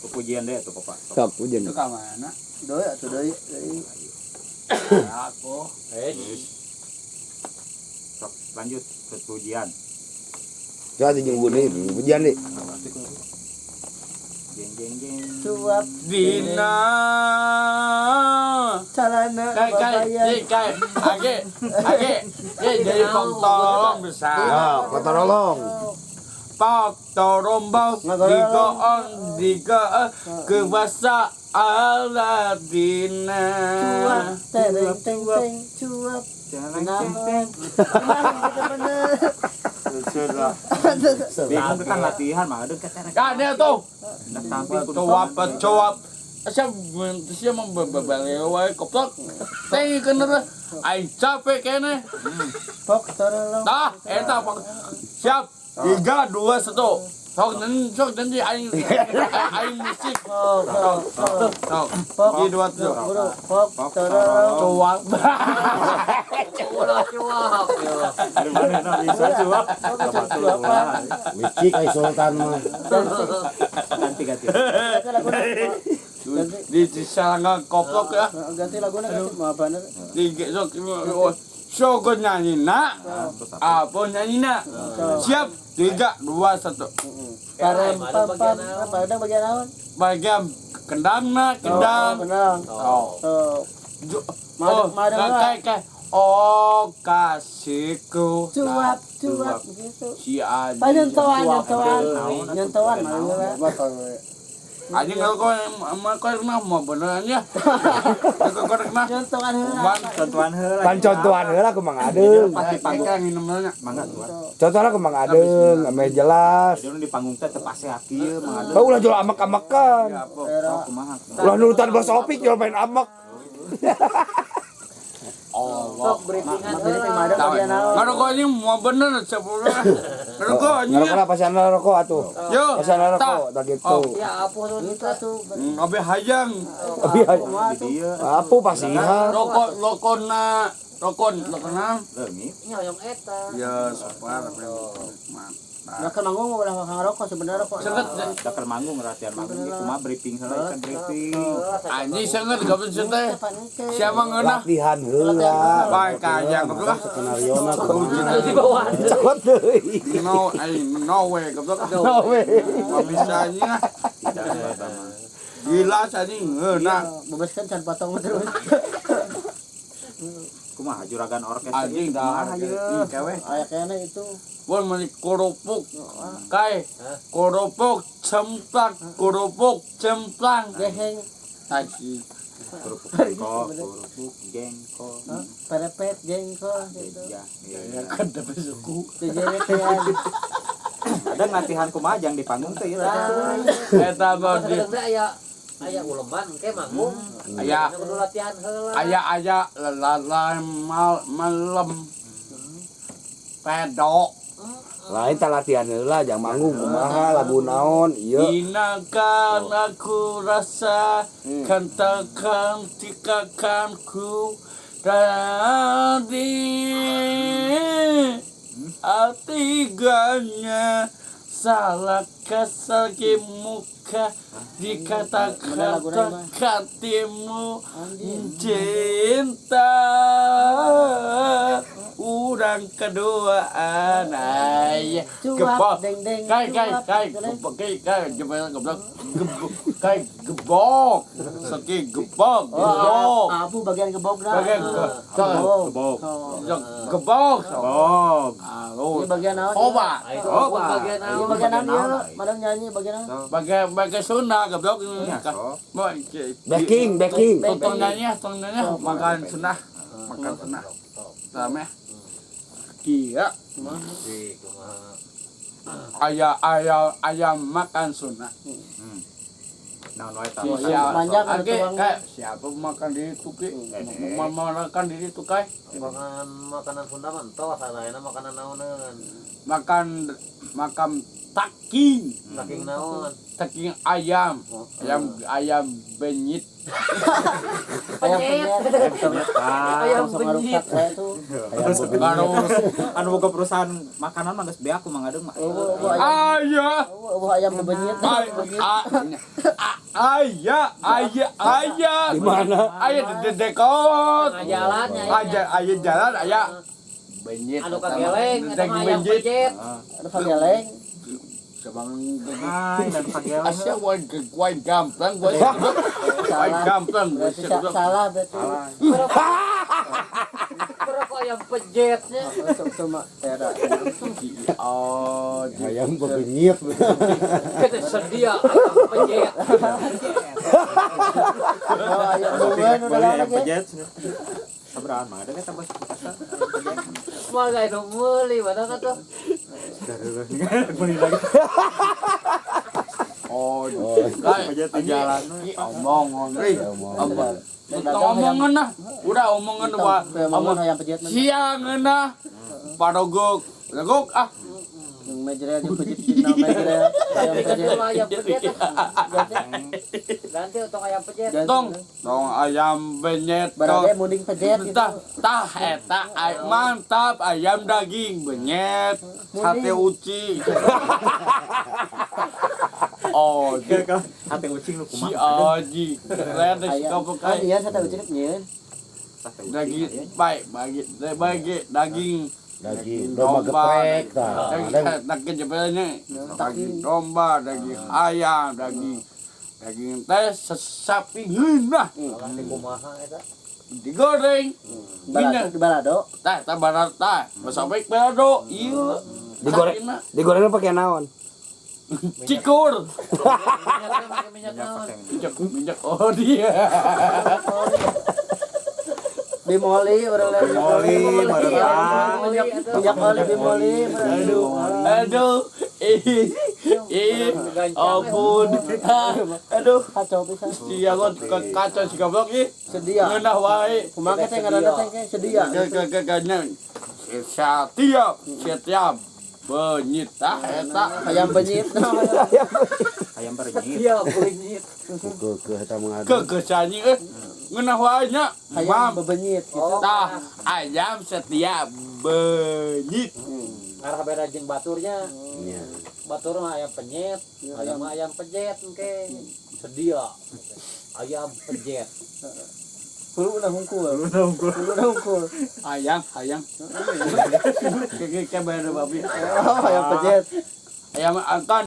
Pujian deh tuh Bapak. Kap pujian. Itu ka mana? Deui atuh deui. Aku. Sok lanjut ke pujian. Coba jeung guni pujian deh. Jeng jeng jeng. Cuap Dina. calana Kai. Age. Jadi tolong bisa. Ya, kata tolong. Pak torombau diga ke bahasa Aladina. cuap tereng teng teng cuap. Bingung kan latihan mah ada kata. Ada tuh. Tampil Cowap. Siapa membebalewa koplok. Teng kener aing capek kene. Pok torolong. Tah, eta siap. 3 2 1. Sok nanti aing musik. Sok. Pok 2 1. pok torolong. Cowap. Ada mana bisa cuap. Micik ai sultan mah. Ganti. Di salanga koplok ya. Ganti laguna ganti mau apa nih? Di Shogun nyanyi nak. Apa nyanyi nak? Siap. 3 2 1. Parem pam apa bagian naon? Bagian kendangna, kendang. Kendang. Kayak oh kasihku Cuap begitu. si Adi. Nyentuhan Aja kalau kau mau benerannya. Kau pernah nyentuhan heula. Contohan heula. Pan contohan heula aku mang adeung. pasti panggang namanya. Mangga tuan. Contohna aku mang adeung, ame jelas. Jadi di panggung teh teu pasti akieu mah ada. Kau ulah jual amek-amekan. Kumaha. Ulah nurutan bos opik jual main amek. Sok briefingan heula bagian naon. Kalau kau ini mau bener sebelumnya. Kalau kau ini. Ngarokna pasana rokok atuh. Yo. Pasana rokok tak gitu. Ya apa kita tuh Abe hayang. Tapi Di dia apa pasihan? Rokona. leungit. nyayong eta. Ya, sopar. Nah, kan manggung ulah ngarokok sebenarnya kok. Sengit. Dakar manggung latihan manggung ieu kumaha briefing heula ikan briefing. Anjing sengit gak bisa teh. Siapa ngeunah? Latihan heula. Baik kaya goblok. Skenariona Di bawah. cakot deui. No way goblok. No way. Bisanya Tidak ada eta mah. gila anjing ngeunah. Bebaskan can potong terus. Kumaha juragan orkes Anjing dah. Kewe. Aya kene itu. Pun meni korupuk. Kai. Korupuk cemplang. Geheng, Aji. kerupuk jengkol. perepet, jengkol gitu. Ya, iya. Kan dapat suku. Jejeretean. Ada latihan kumaha jang di panggung teh ieu. Eta mah di aya uleman ke manggung aya kudu latihan heula aya lalai malam pedok Lain tak latihan heula jang manggung kumaha lagu naon ieu. inakan aku rasa katakan tikakanku tadi atiganya salah kesagi muka dikatakan hatimu cinta urang kedua anaya gebok kai gebok saki gebok Abu bagian gebok dah. bagian Gebok. gebok Ini bagian naon? oba bagian Ini bagian naon dia? Madam nyanyi bagian naon? bagian Sunda gebok Backing. tong nyanyi makan Sunda rame kia ayam makan Sunda Naon wae tah. Manjang ada tukang. Siapa makan di itu ki? Makan di itu kai? makanan Sunda mah tos anaena makanan naoneun Makan taking Saking naon. taking ayam ayam benyit Penyet. Ayam benyit. Itu. harus Anu boga perusahaan makanan mah geus beak ku mangadeung mah. ayah Ayam bebenyit. ayah Di mana? ayah di dekot Tengah jalan nya. ayah jalan ayah benyit Anu kageleng eta mah ayam benyit pejet. Ada kageleng. sabang Hai dan pageleng. asya wan gampang wan gampang Berarti salah berarti. Berapa ayam pejetnya? Cuma era. oh Ayam bebenyit. Kita sedia ayam pejet. Oh, ayam bungan udah lama lagi. Pejet. Sabraan mah ada kita bos pasar. Semua guys meuli mana kata? Muni lagi. oh Pejet di jalan. omong omong omongan nah udah omongan Omongan ayam pejet. siang nah padogok legok Mejerel jeung pejet dina mejerel ayam Kan pejet. dulu ayam pejet. Ganti untuk ayam pejet. tong ayam benyet Barade mending pejet gitu. tah eta mantap ayam daging benyet sate uci oh Hati ucing lu si kumaha. Aji keren deh si Ayam. kapok Ah iya saya ucap nyeun. daging baik bagi daging Daging domba geprek tah. daging jebelnya daging domba daging ayam daging teh sapi ngeunah Nanti kumaha eta? digoreng Balado, balado. tah barat tah basa baik balado ieu Digoreng pakai naon? cikur Minyak naon? minyak oh dia Bimoli orang lain. Bimoli, marah. Minyak oli bimoli. aduh ampun aduh Kacau pisan. dia kok kacau si goblok ih Sedia. ngeunah wae Kumaha teh ngaranna teh sedia. kagaknya setiap benyit tah eta Ayam benyit. Ayam berenyit. Iya, benyit. Ke eta mengadu. kegesanyi ngeunah wae nya Ayam bebenyit gitu. tah ayam setiap benyit Ngarah beda jeung baturnya. Iya. Batur mah ayam penyet, ayam mah ayam pejet engke. Sedia. Ayam pejet. Hulu udah hungkul. Hulu udah hungkul. ayam kayak baru babi Oh, ayam pejet. ayam angkan